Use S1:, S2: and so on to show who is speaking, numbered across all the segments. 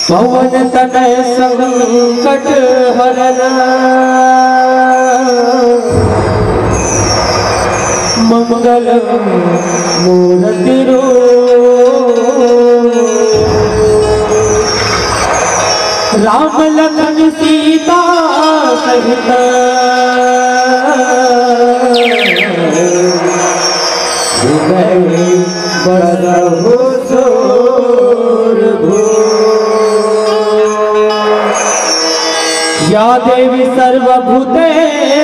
S1: पवन तनय संकट हरन मंगल मूर्ति राम लखन सीता सहित बरहु सूरभू या देवी सर्वभूतेषु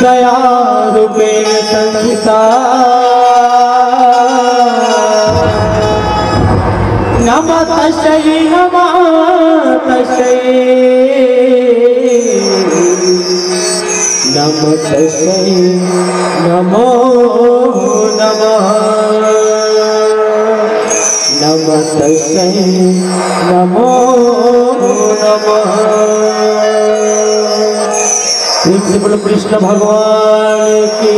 S1: दयारूपेण संस्थिता नमः तस्यै नमः तस्यै नमः तस्यै नमो नमः नमः तस्यै नमो नमः। बोलो कृष्ण भगवान की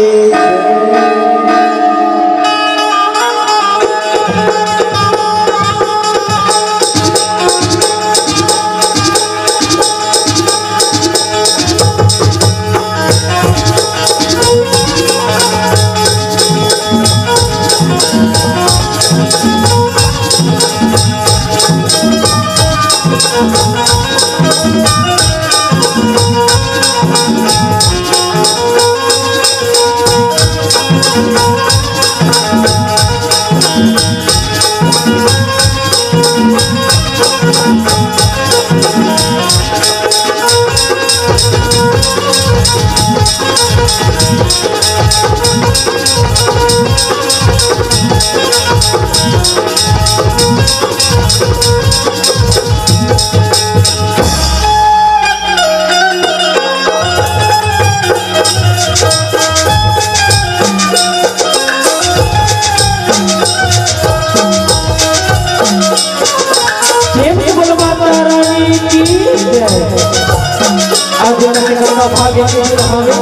S1: भाग्य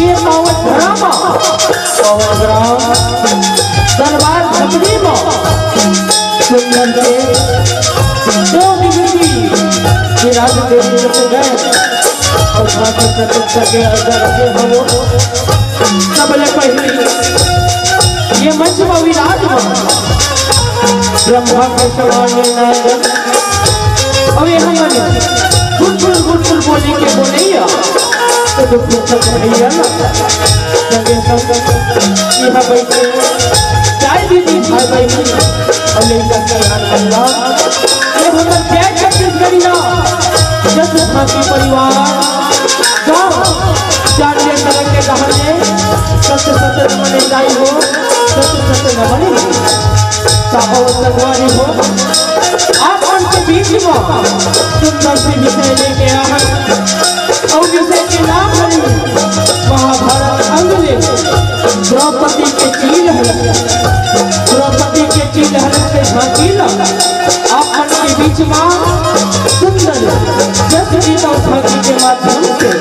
S1: ये पावन धर्म पावन ग्राम दरबार झपड़ी में सुंदर से जो निगृति विराज देवी से गए और भाग्य प्रतिष्ठा के अंदर रखे हम सबले पहले ये मंच में विराजमान ब्रह्मा के समान नायक और ये हमारे गुलगुल बोली के बोलैया तो पुस्तक भैया ना संगे संग यहाँ बैठे चाय दीदी भाई बैठी और लेकर कल्याण अल्लाह ये भगवान जय छत्तीसगढ़िया जस भागी परिवार गाँव जानने तरह के कहानी सत्य सत्य मने जाई हो सत्य सत्य न बने साहब सगवानी हो आप उनके बीच में सुंदर से विषय लेके आए और विषय के नाम है महाभारत अंग ले द्रौपदी के चील हरण से झांकीला आप उनके बीच में सुंदर जस गीता झांकी के माध्यम से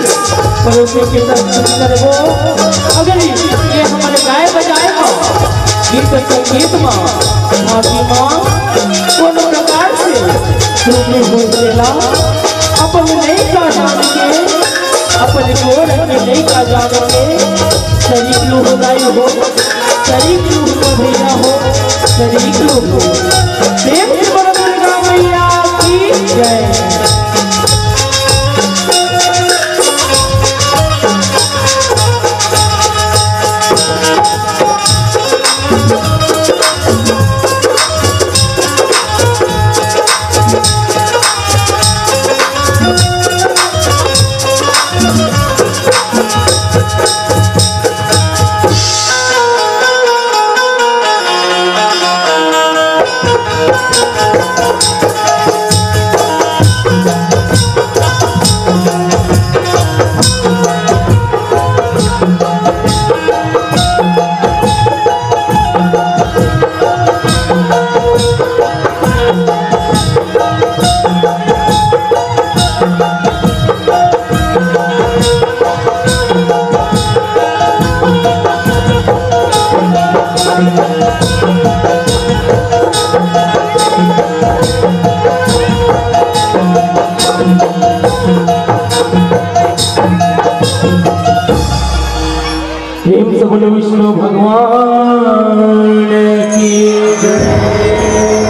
S1: परोसे के सुंदर वो अगर ये हमारे गाय बजाए हो गीत संगीत में झांकी माँ कोनो प्रकार से रूपी हो चला अपन नहीं का जान के अपन को रंगे नहीं का जान के शरीक लू हो गई हो शरीक लू हो भैया हो शरीक लू हो देव की दुर्गा मैया की जय। सतगुरु भगवान की जय।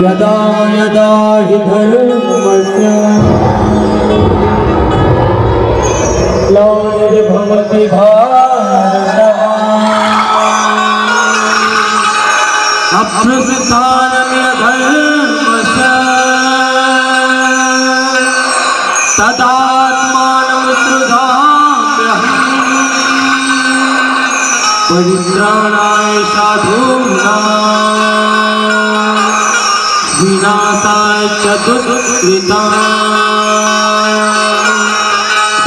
S1: यदा यदा हि धर्मस्य ग्लानिर्भवति भारत अभ्युत्थानमधर्मस्य तदात्मानं सृजाम्यहम् परित्राणाय साधूनां विनाशाय च दुष्कृतां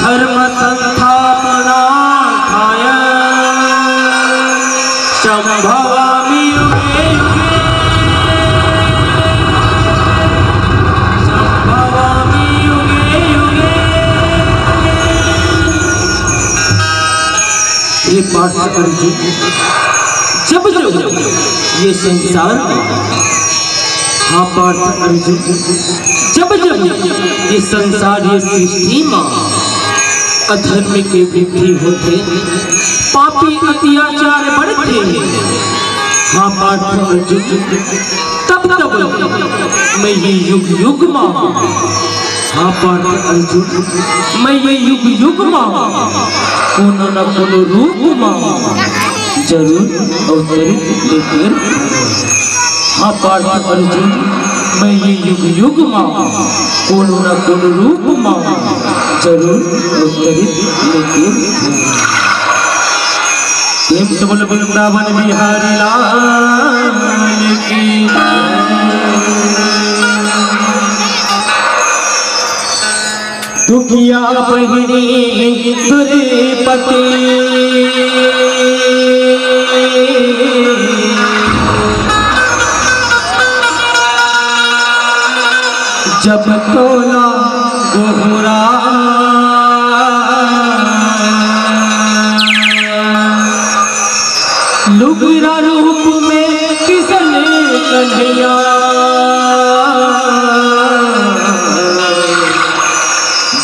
S1: धर्म संस्थापनार्थाय संभवामि युगे युगे संभवामि युगे युगे। ये पाठ करके जब जब ये संसार हाँ पार्थ अर्जुन जब जब ये संसार ये सृष्टि में अधर्म के वृद्धि होते पापी अत्याचार बढ़ते हाँ पार्थ अर्जुन तब तब मैं ये युग युग मां हाँ पार्थ अर्जुन मैं ये युग युग मां कोनो न कोनो रूप मां जरूर अवतरित लेकर हाँ पार्थ अर्जुन मैं ये युग युग मां कोनो न कोनो रूप मां जरूर अवतरित लेकर प्रेम से बोल वृंदावन बिहारी लाल की दुखिया बहिनी दुर्पति जब तोला गोहरा लुगरा रूप में किसने कन्हैया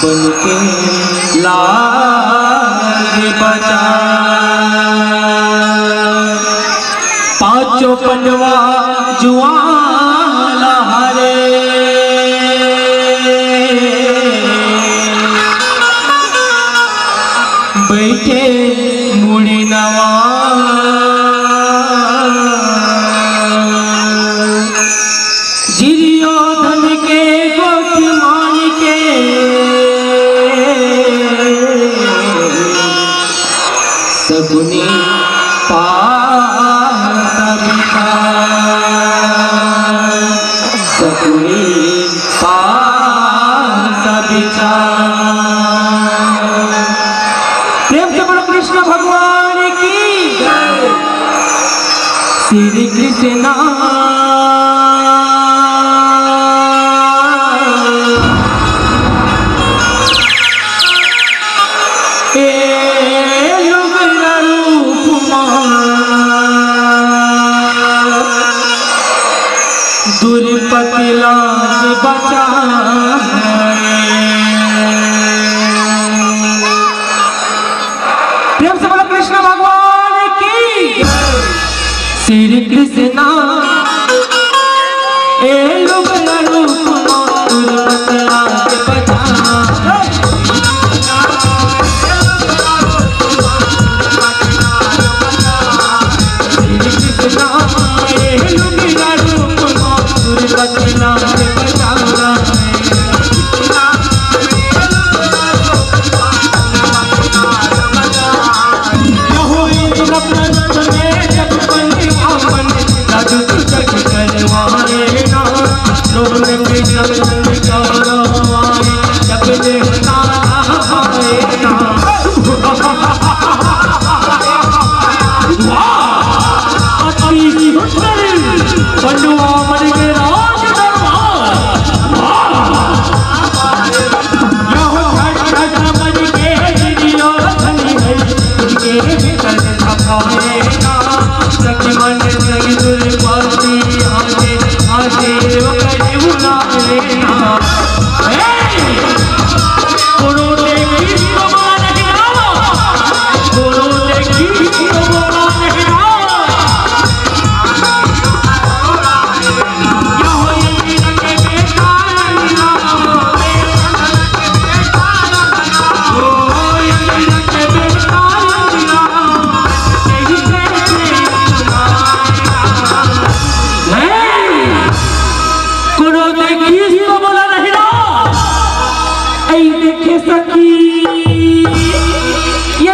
S1: बन के लाज बचा पांचों पंडवा जुआला हरे बैठे मुड़ी नवा जिरियो धन के गोठ मान के सगुनी सगुनी प्रेम से बोलो कृष्ण भगवान की जय। श्री कृष्ण दुर्पति लाज बचा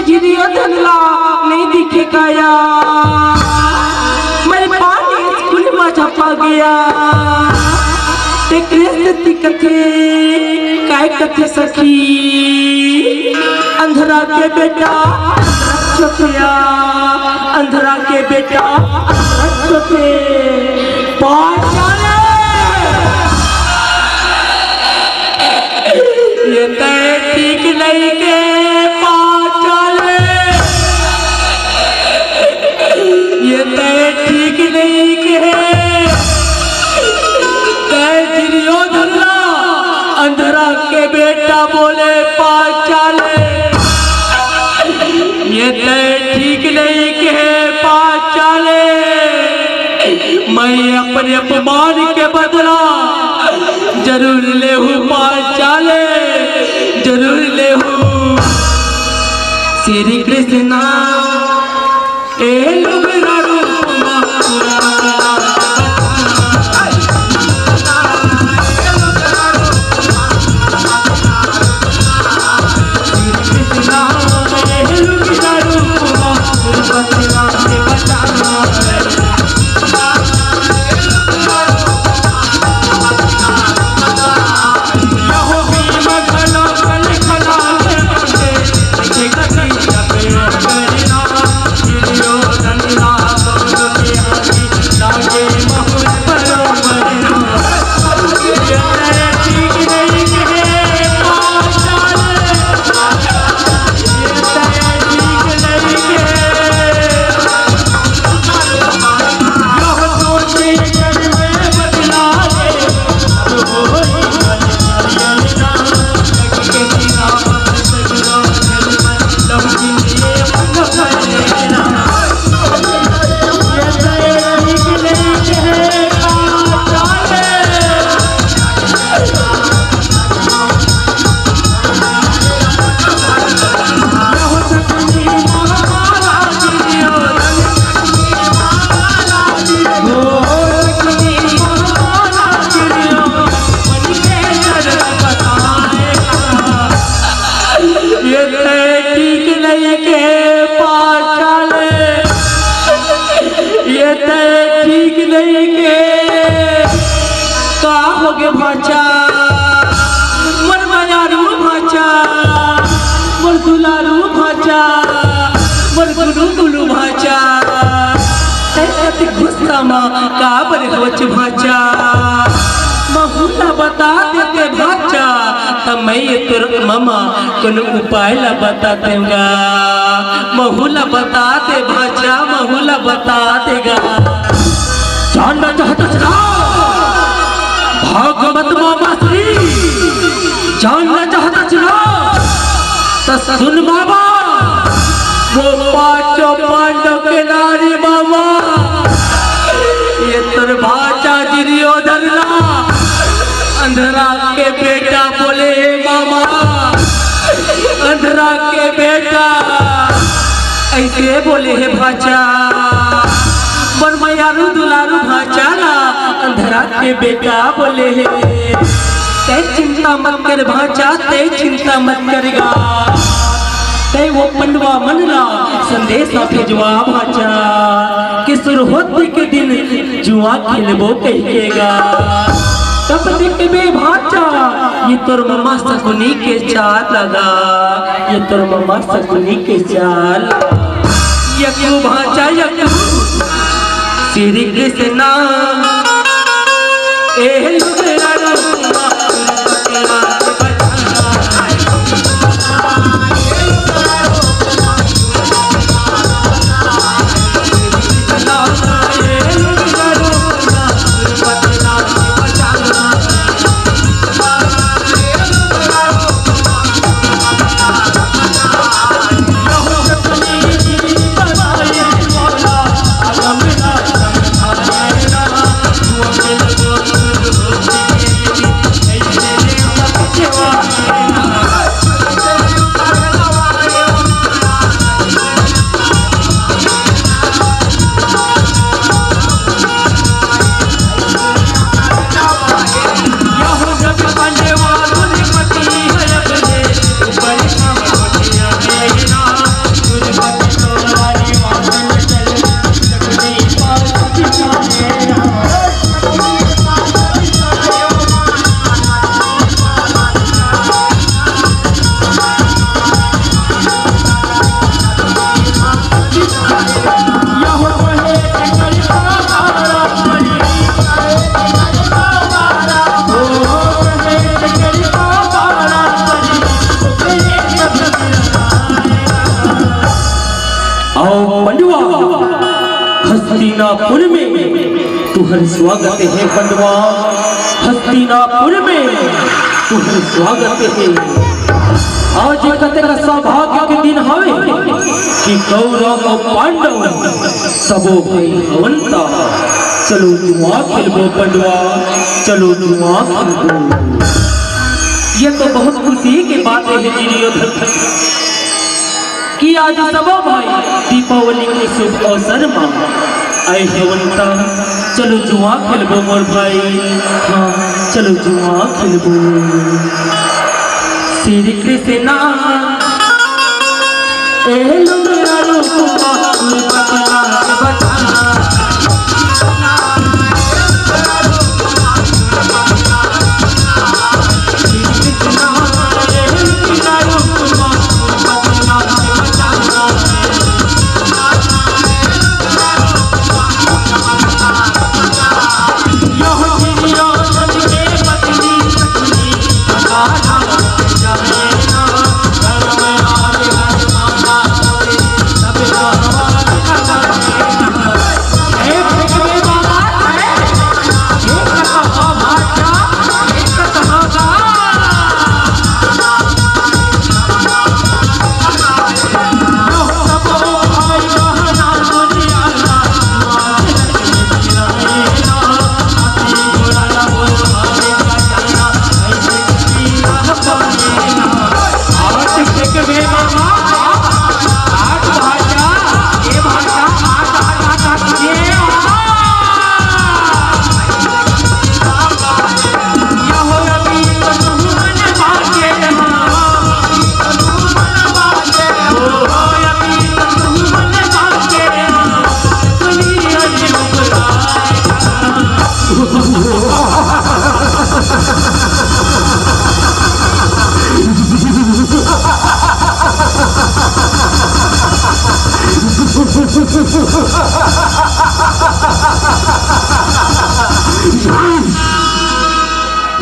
S1: जिरियो धनला नहीं दिखेगा यार, मेरे पानी स्कूल में छपा गया ते कथे काय कथे सखी अंधरा के बेटा छपिया, अंधरा के बेटा छपे पाचाले ये तय ठीक नहीं के पाचाले, ये तय ठीक नहीं के अंधरा के बेटा बोले पाचाले, ये तय ठीक नहीं के पाचाले, मैं अपने अपमान के बदला जरूर ले हूँ पाचाले, जरूर ले हूँ। श्री कृष्णा भाचा मन मयारू भाचा मन दुलारू भाचा मन गुलू गुलू भाचा ऐसे गुस्सा माँ का बड़े होच भाचा महुला बता देते भाचा तब मैं ये तुर मामा कुन उपाय ला बता देगा, महुला बता दे भाचा, महुला बता देगा। जानना चाहता चला भागवत बाबा श्री जानना चाहता चला तो सुन बाबा, वो पांचों पांडव के नारी बाबा ये तुर भाचा जिरियो धरला अंधरा के बेटा बोले मामा, अंधरा के बेटा ऐसे बोले है भाचा मन मयारू दुलारू भाचा ना अंधरा के बेटा बोले है ते चिंता मत कर भाचा, ते चिंता मत करेगा, ते वो पंडवा मनना संदेशा भेजवा भाचा कि सुरहोत्ती के दिन जुआ खेलबो कहेगा, तब देखबे भाचा ये तोर मम्मा सकुनी के चाल लगा, ये तोर मम्मा सकुनी के चाल यकू भाचा यकू। श्री कृष्णा हस्तिनापुर में तुहर स्वागत है बंधुआ, हस्तिनापुर में तुहर स्वागत है। आज कतेक सौभाग्य के दिन हवे कि कौरव और पांडव सबो भाई हवंता। चलो जुआ खेलबो बंधुआ, चलो जुआ खेलबो। ये तो बहुत खुशी की बात है दुर्योधन कि आज सबो भाई दीपावली के शुभ अवसर में आए हवंता। चलो जुआ खेलबो मोर भाई, हाँ चलो जुआ खेलबो। श्री कृष्णा ए लुंगरा रूपा बचना बचना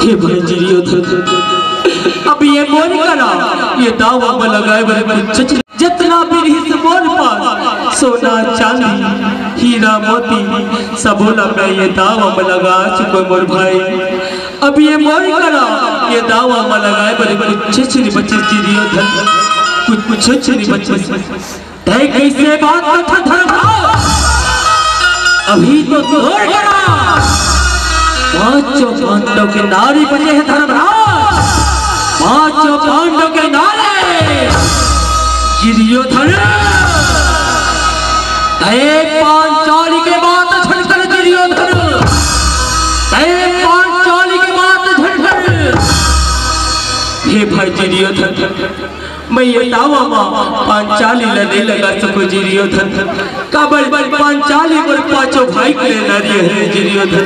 S1: हे भाई दुर्योधन, अब ये मोर करा ये दावा में लगाए बड़े जितना भी इस मोर पर सोना चांदी हीरा मोती सब लगा ये दावा में लगा चुको मोर भाई। अब ये मोर करा ये दावा में लगाए बड़े छिछरी बच्चे दुर्योधन, कुछ छिछरी बच्चे तय कैसे बात का धर्म अभी तो तोड़ करा। पांचों पांडव के नारी बने हैं धर्मराज, पांचों पांडव के नारे दुर्योधन पांचाली के बात झड़कर दुर्योधन पांचाली के बात झड़कर। हे भाई दुर्योधन मैं ये दावा मां पांचाली लड़ने लगा सको दुर्योधन, काबल पांचाली पर पांचों भाई के नारी है दुर्योधन।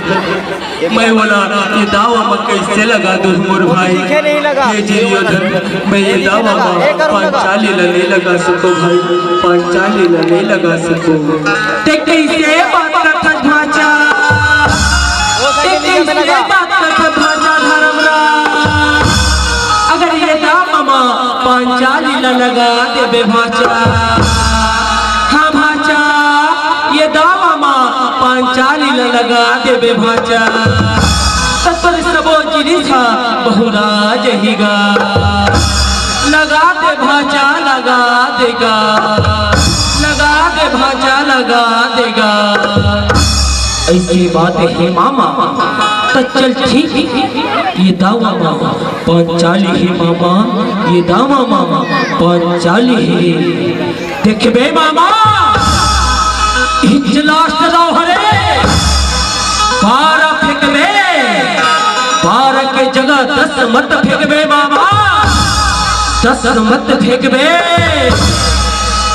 S1: मैं बोला ये दावा में कैसे लगा दूं मोर भाई, ये दुर्योधन मैं ये दावा में पांचाली लड़ने लगा सको भाई, पांचाली लड़ने लगा सको। कैसे बात करता भाचा, कैसे बात करता भाचा धर्मराज, अगर ये दावा में पांचाली लगा देबे भाचा, हाँ भाचा ये दावा मां पांचाली लगा देबे भाचा, तत्पर सबो जिनिसा बहुराज हिगा लगा दे भाचा लगा देगा, लगा दे भाचा लगा देगा। ऐसी बात है मामा तो चल ठीक ये दावा मामा पांचाली है मामा, ये दावा मामा पांचाली है। देखबे मामा लास्ट दाव हरे 12 फेंकबे, 12 के जगह 10 मत फेंकबे मामा, 10 मत फेंकबे।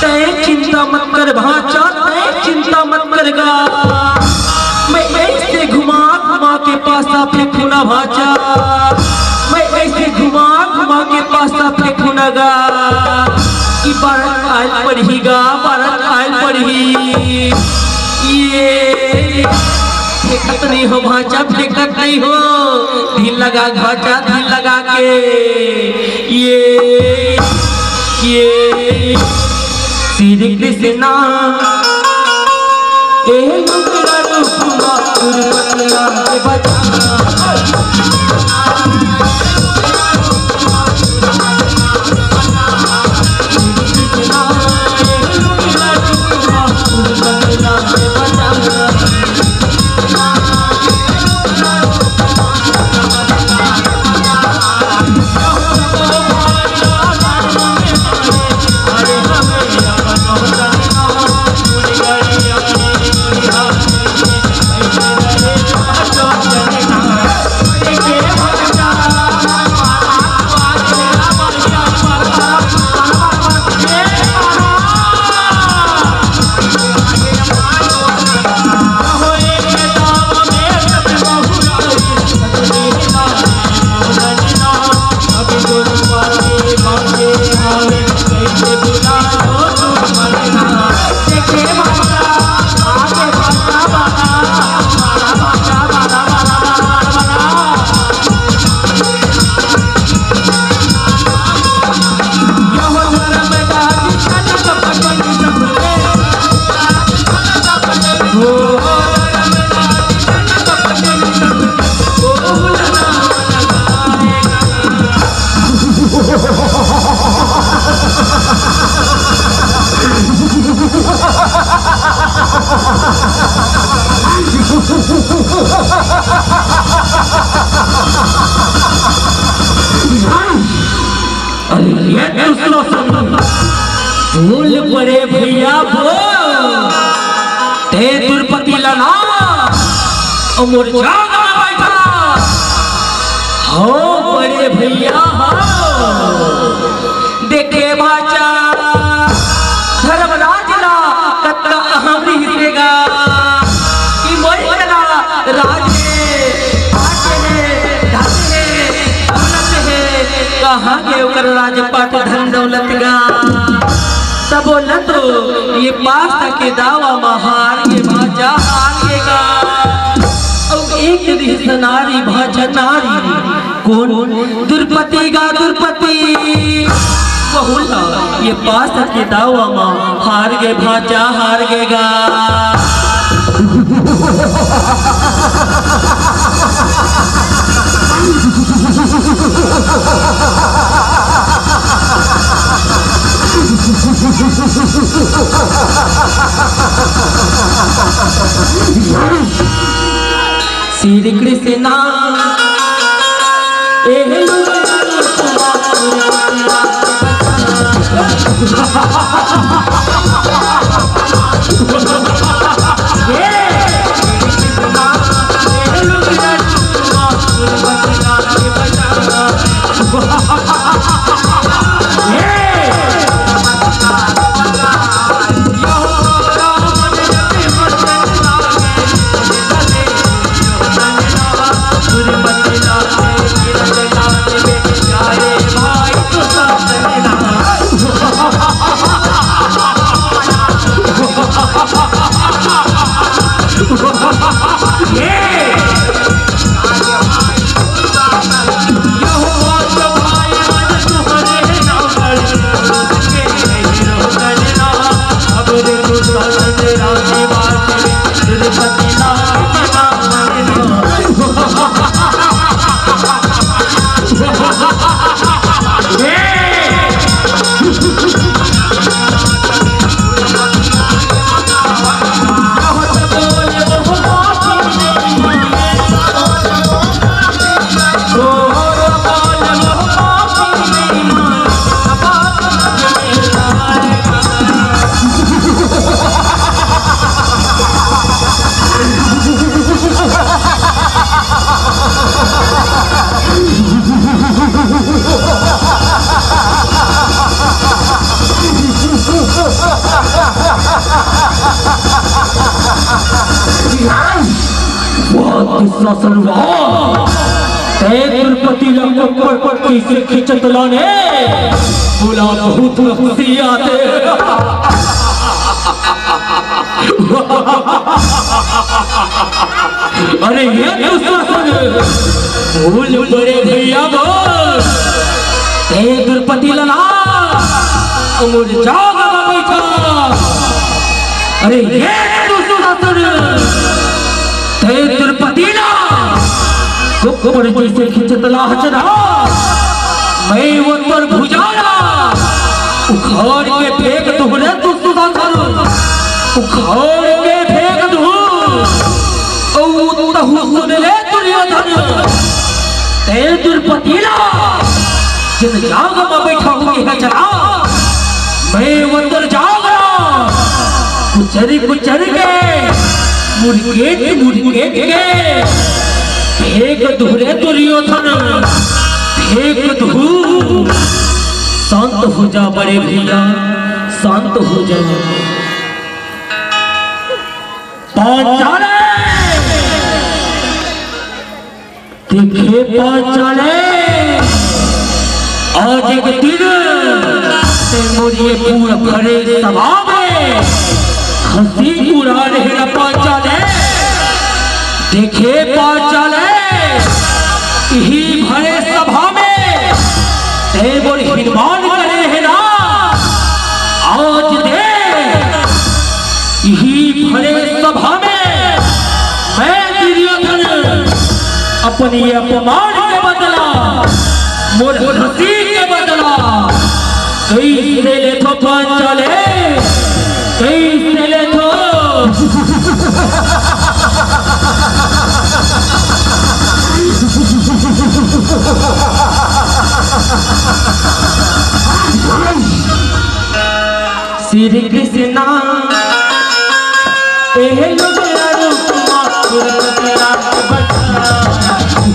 S1: तय चिंता मत कर भाचा, तय चिंता मत करगा, मैं ऐसे घुमा घुमा के पासा फेंकूंगा भाचा, मैं ऐसे घुमा घुमा के पासा फेंकूंगा कि बारह आयल पढ़ीगा, बारह आयल पढ़ी। ये फेंकत नहीं हो भाचा, फेंकत नहीं हो, ढील लगा भाचा ढील लगा के। ये श्री कृष्णा भूल पड़े भैया ते दुर्पति लना अमर जाग में बैठा हो बड़े भैया देखे भाचा धर्मराज ला कत्ता हमरी हिसेगा कि मोई करा राजे आके है ढाके है दौलत है कहाँ के उकर राजपाट धन दौलत गा तब बोला तो ये पास के दावा महार के भाजा हारेगा और एक दिन नारी भाजा नारी कौन दुर्पति गा दुर्पति बहुला ये पास के दावा मां हार गे भाजा हार गेगा श्री कृष्ण से खिंचत लाने बोला बहुत खुशी आते अरे ये भूल बड़े भैया दुर्पति लला अमर जाग में बैठा अरे ये दुशासन ते द्रौपदी ना कुकुर जैसे खिंचतला हचना मैं वो तर भुजाना उखाड़ के फेंक दूं रे दुशासन उखाड़ के फेंक दूं ओ तहु सुन ले दुर्योधन ते द्रौपदी ना जिन जाग में बैठा हुई है चला मैं वो तर जाग रहा कुचर के मुर्गे के फेंक दूरे दुर्योधन फेंक दू शांत हो जा बड़े भैया शांत हो जा पांचाले देखे पांचाले आज एक दिन मोरिए पूरा भरे सभा में हंसी उड़ा रहे पांचाले देखे पांचाले यही भरे सभा में बोल हिनमान करे है ना आज दे यही भरे सभा में मैं दुर्योधन अपनी अपमान के बदला मोर हंसी के बदला कैसे ले तो पांचाले कैसे ले तो श्री कृष्णा पहलू तेरा रूप माधुर तेरा बच्चा श्री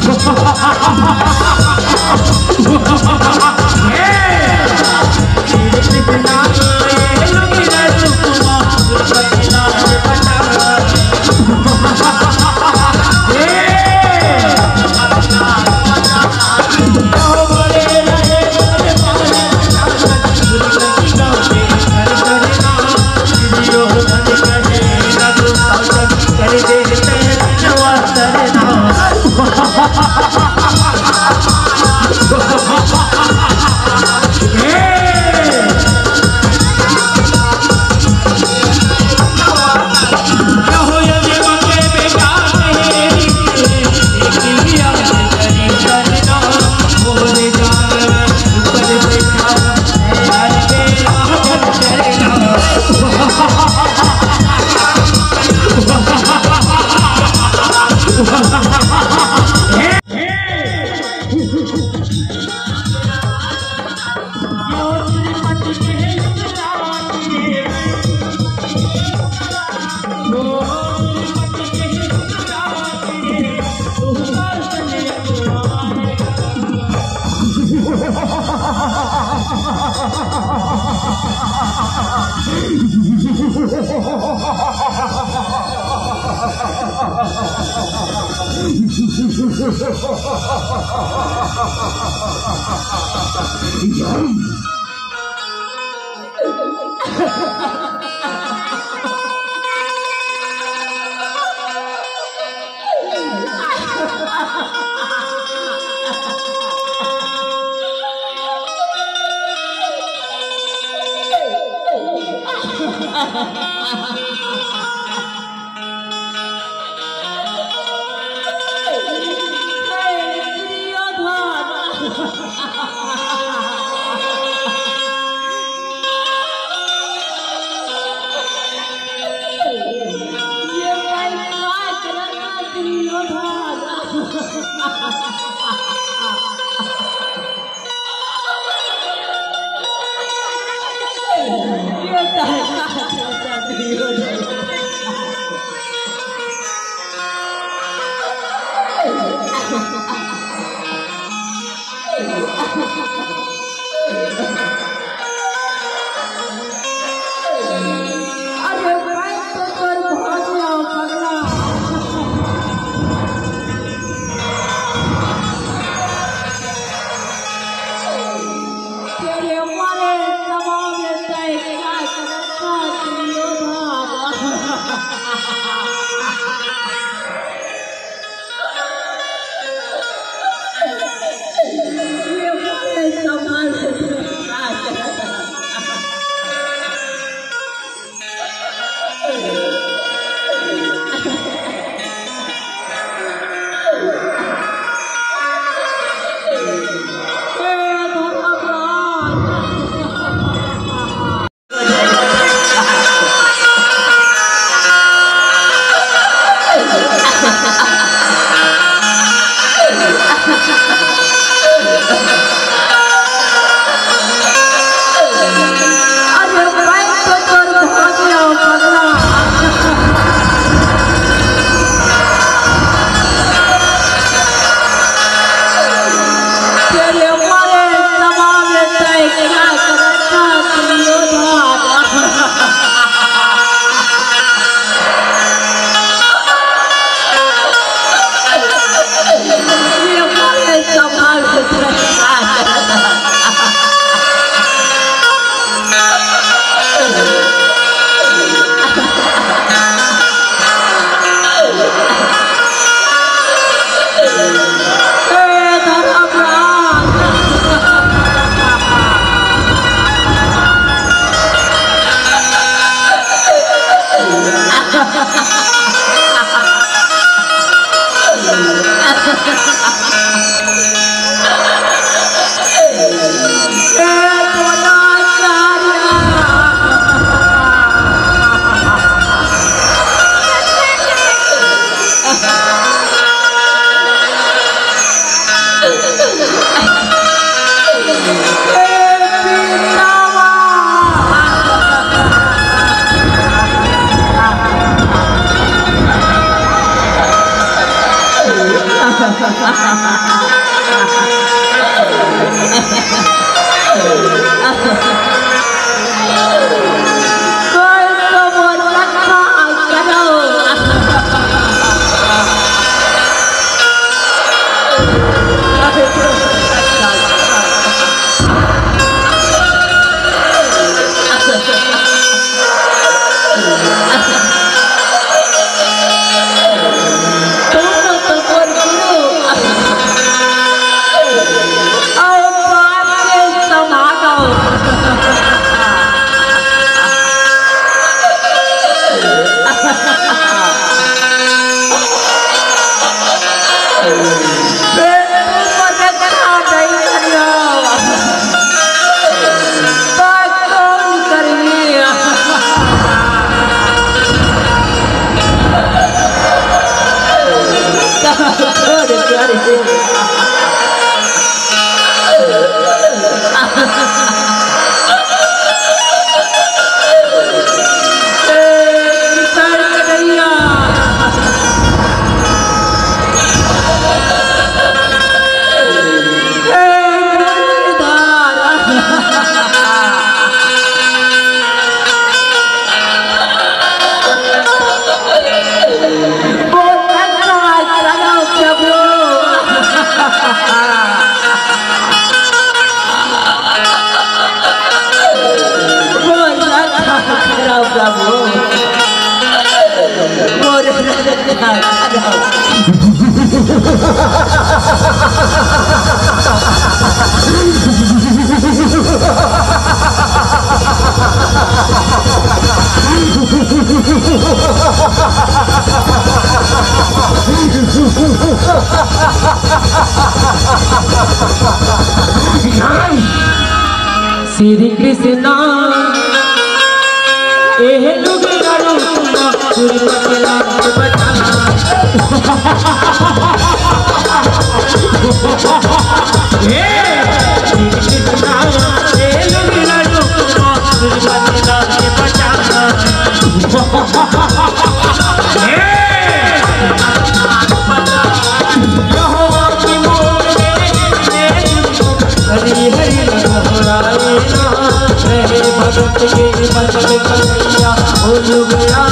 S1: कृष्णा पहलू तेरा रूप माधुर तेरा बच्चा श्री कृष्णा ए लुगड़ा रूपना दुर्गा के बचाना ए श्री कृष्णा ए लुगड़ा रूपना दुर्गा के बचाना हरि हरि भगत के बचन कन्हैया हो गया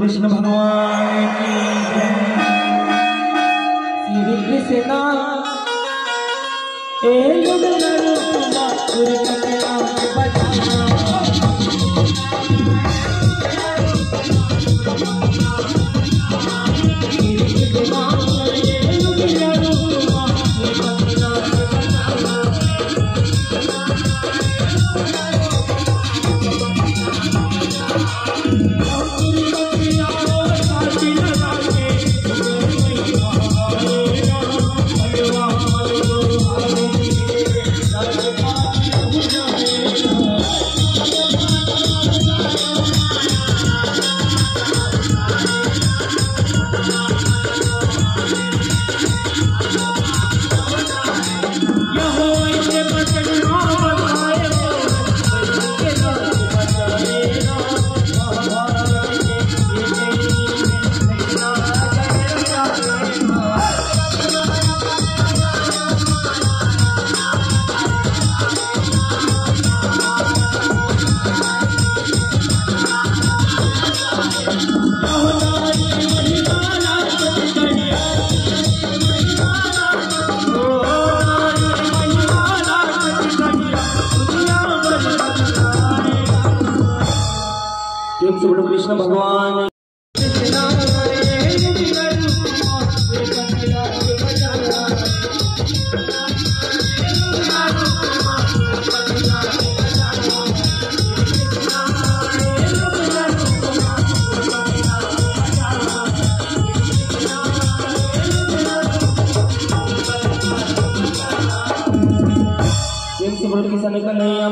S1: कृष्ण भगवान श्री कृष्णा ए कृष्ण भगवान। किसान कन्हैया